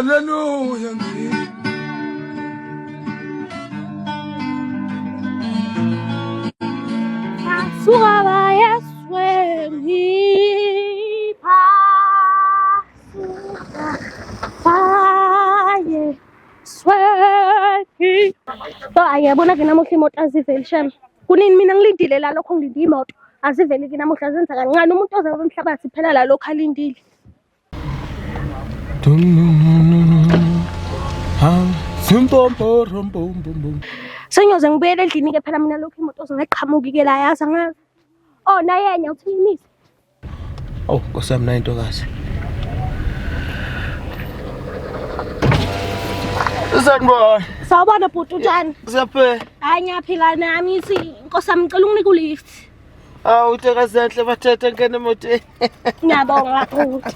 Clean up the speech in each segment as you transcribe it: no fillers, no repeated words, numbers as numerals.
Hallelujah. Suka yesweni pasuka baye sweni. So ayabona ke namuhla imoto aziveli shem. Kunini mina ngilindile la lokho ngilinde imoto aziveli ke namuhla zenza kancane umuntu ozabe umhlabathi phela la lokho alindile. Senyoze ngibuyele endlini ke phela mina lokho imoto zingeqhamuki ke la yazi angazi. Oh nayenya uthimisa. Oh, Nkosiyami nayo intokazi. Sanibona. Sawubona bhuti utshani? Siyaphela. Hayi ngiyaphila nami ithi Nkosami ngicela unginike ulift. Awu intokazi enhle bathethe ngene emotweni. Ngiyabonga bhuti.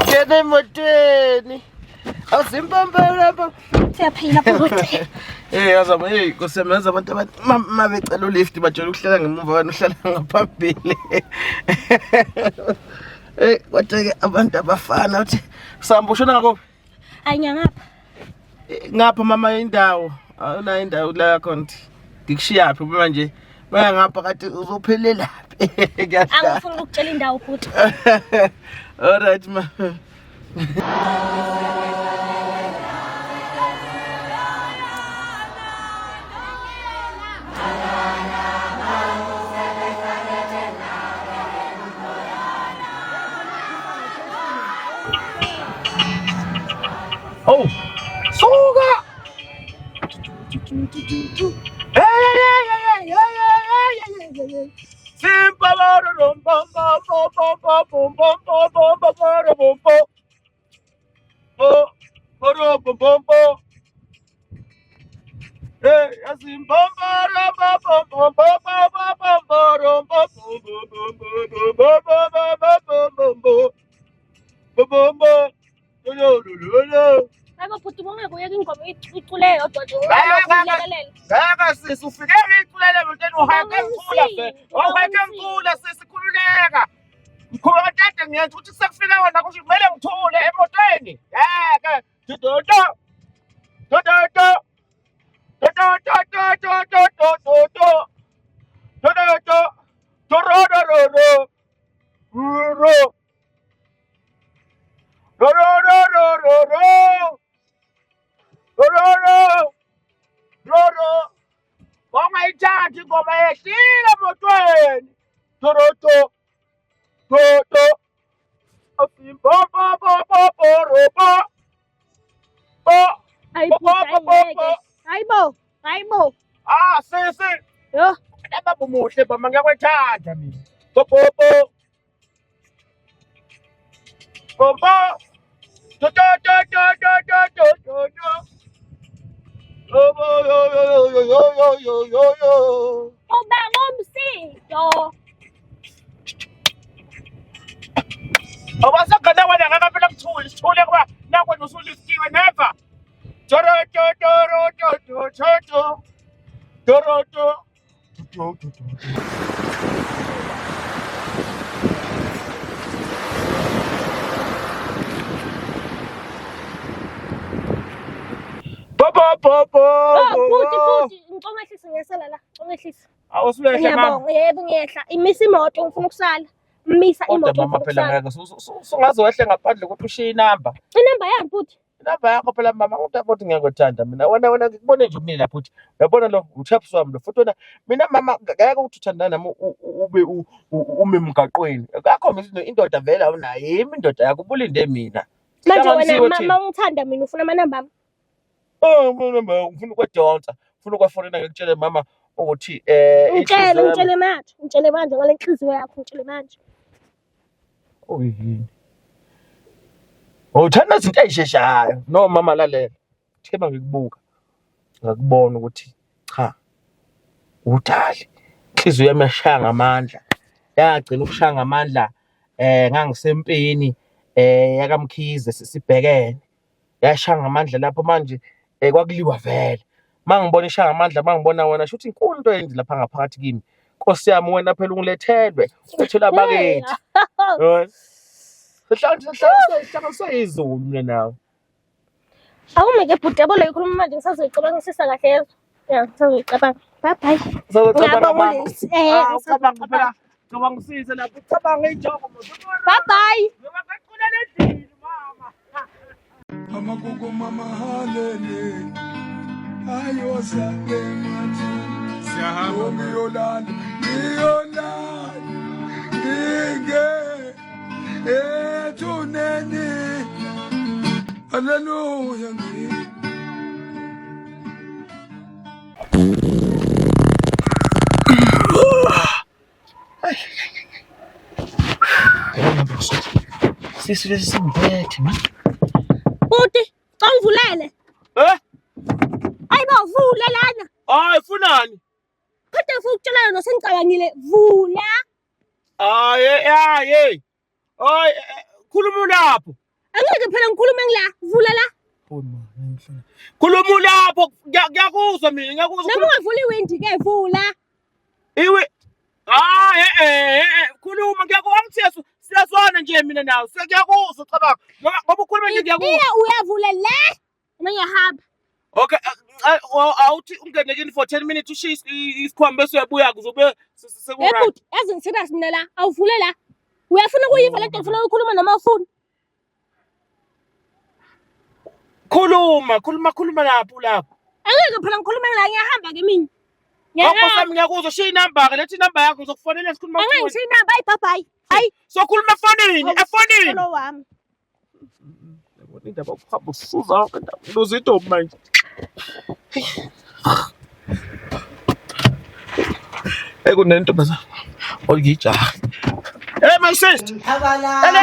Ngene emotweni. Awuzimpambela lapha. Siyaphila bhuti. Yazama Nkosiyami yazi abantu ma becela ulift bajwayele ukuhlala ngemuva wena uhlala ngaphambili. Kodwa-ke abantu abafana uthi Sambo ushona ngakuphi? Hayi ngiyangapha. Ngapha mama indawo. Awunayo indawo la khona. Ngikushiyaphi manje? Baya ngapha kade uzophelela laphi? Angifuni ukutshela indawo bhuti. Alright ma. Oh, suka! Hayi bhuti ungekuyeka ingoma icule yodwa nje. Ngeke sisi ufike ngiculele mnteni uhayeke ngicula vele. Uhayeke ngicula sisi khululeka. Mkhuba katade ngiyenza ukuthi sekufika wena kusho kumele ngithule emotweni. Ngeke. Dododo. Dododo. Dododo. Dododo. Dododo. Ro. Roro. Wangayithathi ingoma yehlile emotweni. Dododo. Dodo. Hayibo. Ah, sisi. Yo. Baba muhle baba ngiyakwethanda mina. Popo. Popo. Dodo. Yo. Uba ngumsito. Awasagana wena ngakaphela kuthule sithule kuba nakwena usulistiwe never. Doroto. Popo. Bhuti ngicongehlisa ngiyasala la. Congehlisa. Awusulehle mama. Ngiyabonga yebo ngiyehla. Imisa imoto ngifuna ukusala. Misa imoto mama phela ngeke usungaze wehle ngaphandle ukuthi ushiye inamba. Inamba yami bhuti. Inamba yakho phela mama ukuthi ngiyakuthanda mina. Wena ngikubone nje mina futhi. Uyabona lo uchaps wami lo futhi wena mina mama ngeke ukuthi uthandana nami ube ume emgaqweni. Akakho mina indoda vele awunayo. Yimi indoda yakho ubulinde mina. Manje wena mama ungithanda mina ufuna amanamba ami. Oh mama ufuna ukudonsa. Ufuna ukwafonela ngikutshele mama ukuthi ngitshele manje ngale nhliziyo yakho ngitshele manje. Oh yini? Uthanda izinto ezisheshayo no mama lalela. Thema ngikubuka. Ngakubona ukuthi cha. Udali. Inhliziyo yami yashaya ngamandla. Yagcina ukushaya ngamandla ngangisempini yakamkhize sibhekene. Yashaya ngamandla lapho manje kwakuliwa vele. Mangibona ishaya ngamandla mangibona wena shuthi inkulu into eyenzi lapha ngaphakathi kimi. Nkosi yami wena phela ungilethelwe. Ulethelwa abakethi. Sihlangana izulu mina nawe. Awumeke bhuti yabo leyo khuluma manje ngisazoyicabangisisa kahle yezo. Ya, ngisazoyicabanga. Bye bye. Ucabanga phela cabangisize lapho ucabanga injongo Bye bye. ngibaqaqulela endlini mama. Amagugu mama halele ayosale mathi siyahamba ngiyolanda nginge ethuneni haleluya Sisi lesi singiphethe man. Bhuti, cha ungivulele. Ayibo vula lana. Hayi funani? Kodwa ufuna ukutshela yona sengicabangile. Vula. Hayi. Hayi khuluma lapho. Angeke phela ngikhulume ngila. Vula la. Khuluma lapho ngiyakuzwa mina ngiyakuzwa. Noma ungavula iwindi ke vula. Iwe khuluma ngiyakuzwa siyazwana nje mina nawe ngiyakuzwa cabanga ngoba ukhuluma nje ngiyakuzwa. Uyavula le. Uma ngiyahamba. Okay awuthi ungene kini for 10 minutes ushiye isikhwama bese uyabuya kuzobe sekuright. Ebhuti yazi ngiserious mina la. Awuvule la. Uyafuna ukuyiva lento ufuna ukukhuluma noma ufuna. Khuluma lapho. Angeke phela ngikhulume ngila ngiyahamba ke mina. Ngiyakuzwa ngiyakuzwa shiya inamba ke lethi inamba yakho ngizokufonela sikhuluma. Angeke ngishiye inamba bye bye. Hayi. So khuluma efonini. Hello wami. Yabona indaba ukuhamba usuza yonke indaba. Luzito manje. Kunento bese olijaha. Hey my sister. Hello.